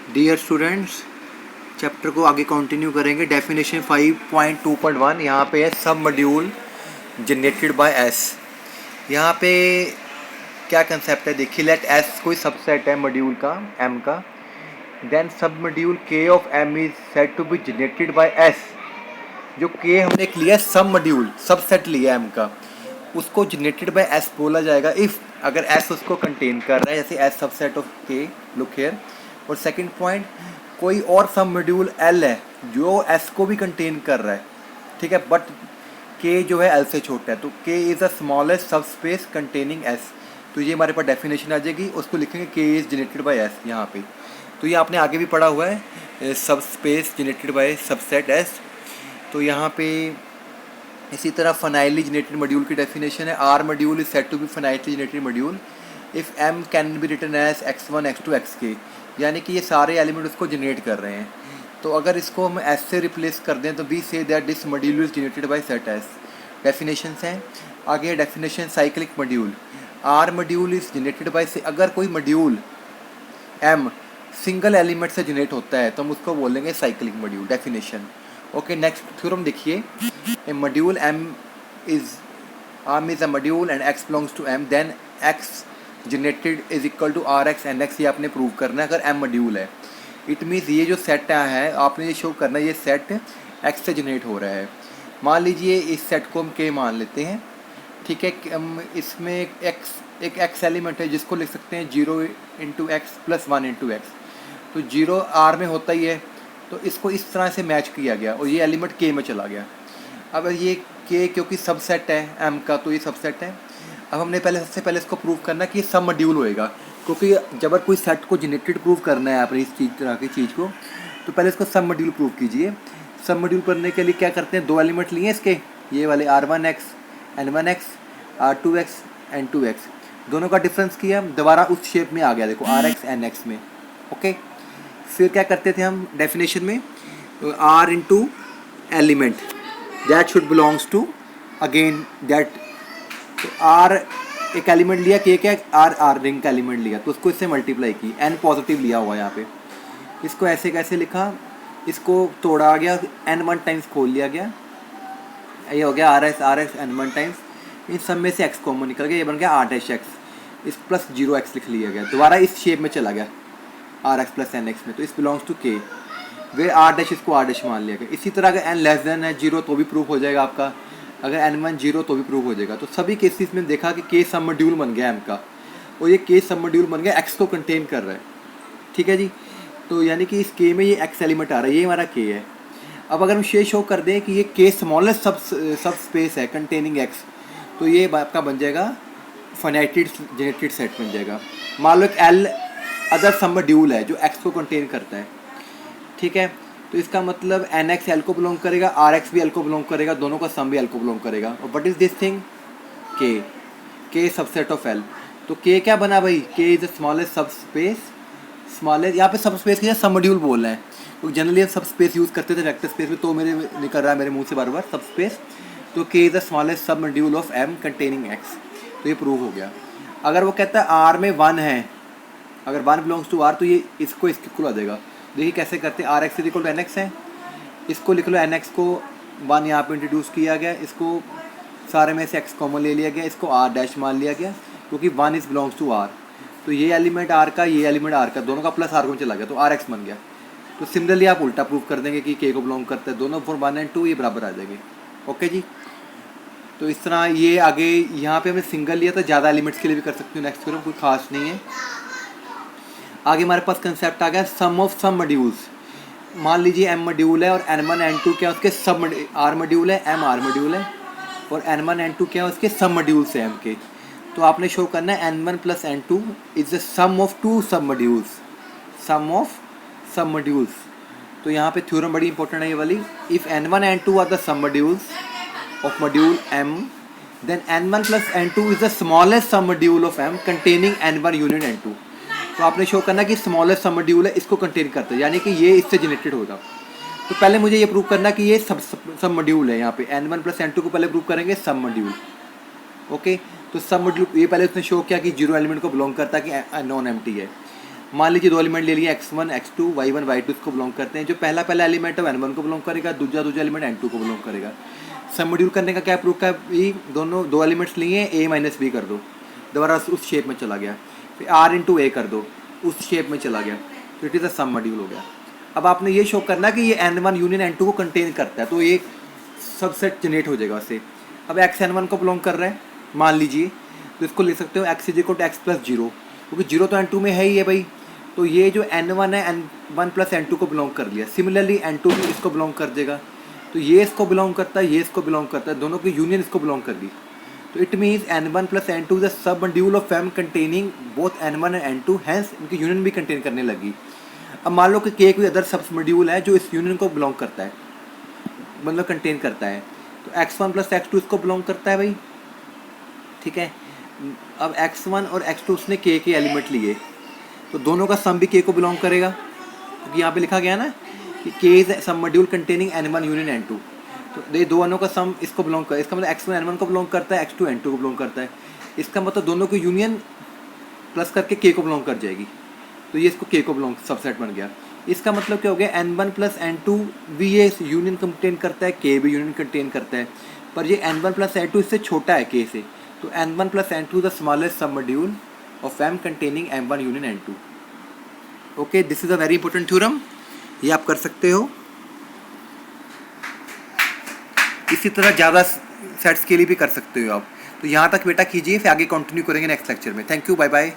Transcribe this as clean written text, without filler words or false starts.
Dear students, chapter को आगे continue करेंगे। डेफिनेशन 5.2.1 यहाँ पे है सब मॉड्यूल जनरेटेड बाय एस। यहाँ पे क्या कंसेप्ट है देखिए। लेट एस कोई सबसेट है मॉड्यूल का एम का, देन सब मॉड्यूल के of M is said to be generated by S. जो के हमने लिया सब मॉड्यूल सबसेट लिया एम का, उसको जनरेटेड बाय एस बोला जाएगा इफ़ अगर एस उसको कंटेन कर रहा है, जैसे एस सबसेट ऑफ के, लुक हियर। और सेकंड पॉइंट, कोई और सब मॉड्यूल एल है जो एस को भी कंटेन कर रहा है, ठीक है, बट के जो है एल से छोटा है, तो के इज़ द स्मॉलेस्ट सब स्पेस कंटेनिंग एस। तो ये हमारे पास डेफिनेशन आ जाएगी, उसको लिखेंगे के इज़ जनरेटेड बाय एस यहाँ पे। तो ये आपने आगे भी पढ़ा हुआ है, sub space generated by subset S. तो यहाँ पे इसी तरह फाइनाइटली जनरेटेड मॉड्यूल की डेफिनेशन है, R module is said to be finitely generated module if M can be written as x1 x2 xk, यानी कि ये सारे एलिमेंट उसको जनरेट कर रहे हैं। तो अगर इसको हम एस से रिप्लेस कर दें तो we say that this module is generated by set S. Definition हैं आगे। Definition cyclic module, R module is generated by से, अगर कोई मॉड्यूल एम सिंगल एलिमेंट से जनरेट होता है तो हम उसको बोलेंगे cyclic module. Definition okay. Next theorem देखिए, a module M is a module and X belongs to M, then X generated is equal to R X N X. ये आपने प्रूव करना है अगर एम मॉड्यूल है। इट मीन्स ये जो set है आपने ये शो करना है ये सेट एक्स से जनरेट हो रहा है। मान लीजिए इस सेट को हम के मान लेते हैं, ठीक है। हम इसमें एक एक्स एलिमेंट है जिसको लिख सकते हैं 0 into x plus 1 into x. तो 0 आर में होता ही है, तो इसको इस तरह से मैच किया गया और ये एलिमेंट के में चला गया। अब ये के क्योंकि सबसेट है एम का, तो ये सबसेट है। अब हमने सबसे पहले इसको प्रूव करना कि ये सब मॉड्यूल होएगा, क्योंकि जब कोई सेट को जनरेटेड प्रूव करना है आपने इस तरह की चीज़ को, तो पहले इसको सब मॉड्यूल प्रूव कीजिए। सब मॉड्यूल करने के लिए क्या करते हैं, दो एलिमेंट लिए इसके, ये वाले R1x N1x R2x N2x, दोनों का डिफरेंस किया, दोबारा उस शेप में आ गया, देखो RX NX में। ओके, फिर क्या करते थे हम डेफिनेशन में, R into element that should belongs to again that. तो R एक एलिमेंट लिया, के क्या R रिंग का एलिमेंट लिया, तो उसको इससे मल्टीप्लाई की, N पॉजिटिव लिया हुआ यहाँ पे। इसको ऐसे कैसे लिखा, इसको तोड़ा गया, N1 टाइम्स खोल लिया गया, ये हो गया RX N1 टाइम्स, इन सब में से x कॉमन निकल गया, ये बन गया R'(x), इस प्लस 0x लिख लिया गया, दोबारा इस शेप में चला गया RX प्लस NX में, तो इस बिलोंग्स टू के, वे R' इसको R' मान लिया गया। इसी तरह अगर n लेस देन है 0 तो भी प्रूफ हो जाएगा आपका, अगर N1 0 तो भी प्रूफ हो जाएगा। तो सभी केसेस में देखा कि के सब मॉड्यूल बन गया M का, और ये के सब मॉड्यूल बन गया x को कंटेन कर रहा है, ठीक है जी। तो यानी कि इस के में ये x एलिमेंट आ रहा है, ये हमारा के है। अब अगर हम ये शो कर दें कि ये के स्मॉलेस्ट सब स्पेस है कंटेनिंग x, तो ये आपका बन जाएगा फाइनाइटली जनरेटेड सेट बन जाएगा। मान लो एक L अदर सब मॉड्यूल है जो x को कंटेन करता है, ठीक है। तो इसका मतलब NX L को बिलोंग करेगा, RX भी L को बिलोंग करेगा, दोनों का सम भी L को बिलोंग करेगा। और व्हाट इज दिस थिंग, के सबसेट ऑफ L। तो के क्या बना भाई, के इज द स्मॉलेस्ट सब स्पेस, स्मॉलेस्ट, यहाँ पे सब स्पेस के सब मॉड्यूल बोल रहे हैं, तो जनरली हम सब स्पेस यूज़ करते थे वेक्टर स्पेस में, तो मेरे निकल रहा है मेरे मुंह से बार बार सब स्पेस। तो के इज द स्मॉलेस्ट सब module of M containing x, तो ये प्रूव हो गया। अगर वो कहता है R में 1 है, अगर 1 बिलोंग्स टू R, तो ये इसको इसके इक्वल आ जाएगा। देखिए कैसे करते हैं, RX इक्वल टू NX है, इसको लिख लो, NX को 1 यहाँ पे इंट्रोड्यूस किया गया, इसको सारे में से x कॉमन ले लिया गया, इसको R' मान लिया गया, क्योंकि 1 इज बिलोंग्स टू R। तो ये एलिमेंट R का, ये एलिमेंट R का, दोनों का प्लस R को चला गया, तो RX बन गया। तो सिमिलरली आप उल्टा प्रूव कर देंगे कि के को बिलोंग करता है, दोनों फॉर 1 और 2 ये बराबर आ जाएंगे। ओके जी। तो इस तरह ये आगे यहाँ पे हमने सिंगल लिया था, ज़्यादा एलिमेंट्स के लिए भी कर सकते हो, नेक्स्ट थ्योरम कोई खास नहीं है। आगे हमारे पास कंसेप्ट आ गया सम ऑफ सम मॉड्यूल्स। मान लीजिए M मॉड्यूल है और N1 N2 क्या उसके सब, R मॉड्यूल है, M R मॉड्यूल है, और N1 N2 क्या उसके सब मॉड्यूल्स हैं M के। तो आपने शो करना है N1 plus N2 is the sum of 2 sub modules, sum of sub modules. तो यहाँ पे थ्योरम बड़ी इंपॉर्टेंट है ये वाली, if N1 N2 are the sub modules of module M, then N1 plus N2 is the smallest सब module of M containing N1 unit N2। तो आपने शो करना कि स्मॉलेस्ट सब मॉड्यूल है, इसको कंटेन करता है, यानी कि ये इससे जनरेटेड होगा। तो पहले मुझे ये प्रूव करना कि ये सब मॉड्यूल है, यहाँ पे N1 प्लस N2 को पहले प्रूव करेंगे सब मॉड्यूल। ओके, तो सब मॉड्यूल ये पहले उसने शो किया कि 0 एलिमेंट को बिलोंग करता है कि नॉन एम्प्टी है। मान लीजिए दो एलिमेंट ले लिए x1 x2 y1 y2 इसको बिलोंग करते हैं। जो पहला एलिमेंट है वो n1 को बिलोंग करेगा, दूसरा एलिमेंट n2 को बिलोंग करेगा। सब मॉड्यूल करने का क्या प्रूफ है, ये दोनों दो एलिमेंट्स लिए a माइनस बी कर दो, दोबारा उस शेप में चला गया, फिर r इंटू ए कर दो, उस शेप में चला गया, तो it is a sub module हो गया। अब आपने ये शो करना कि ये n1 यूनियन n2 को कंटेन करता है, तो ये सबसेट जनरेट हो जाएगा उससे। अब x n1 को बिलोंग कर रहा है मान लीजिए, तो इसको लिख सकते हो x is equal to x plus zero, क्योंकि जीरो तो n2 में है ही है भाई, तो ये जो n1 है n1 प्लस n2 को बिलोंग कर लिया। सिमिलरली n2 भी इसको बिलोंग कर देगा, तो ये इसको बिलोंग करता है, ये इसको बिलोंग करता है, दोनों की यूनियन इसको बिलोंग कर दी। तो it means n1 plus n2 is a सब मॉड्यूल ऑफ फैम containing both n1 and n2, hence इनकी यूनियन भी कंटेन करने लगी। अब मान लो कि k कोई अदर सब मॉड्यूल है जो इस यूनियन को बिलोंग करता है, मतलब कंटेन करता है, तो x1 प्लस x2 इसको बिलोंग करता है भाई, ठीक है। अब x1 और x2 उसने k के एलिमेंट लिए, तो दोनों का सम भी k को बिलोंग करेगा, क्योंकि यहाँ पे लिखा गया ना कि k is sub module containing n1 union n2, तो ये दोनों का सम इसको बिलोंग कर, इसका मतलब x1 n1 को बिलोंग करता है, x2 n2 को बिलोंग करता है, इसका मतलब दोनों की यूनियन प्लस करके k को बिलोंग कर जाएगी, तो ये इसको k को बिलोंग सबसेट बन गया। इसका मतलब क्या हो गया, n1 प्लस n2 भी ये यूनियन कंटेन करता है, k भी यूनियन कंटेन करता है, पर ये n1 प्लस n2 इससे छोटा है k से, तो n1 plus n2 the smallest सब module of m containing m1 union n2। Okay, this is a very important theorem, ये आप कर सकते हो। इसी तरह ज़्यादा सेट्स के लिए भी कर सकते हो आप। तो यहाँ तक बेटा कीजिए, फिर आगे कंटिन्यू करेंगे नेक्स्ट लेक्चर में। Thank you, bye bye.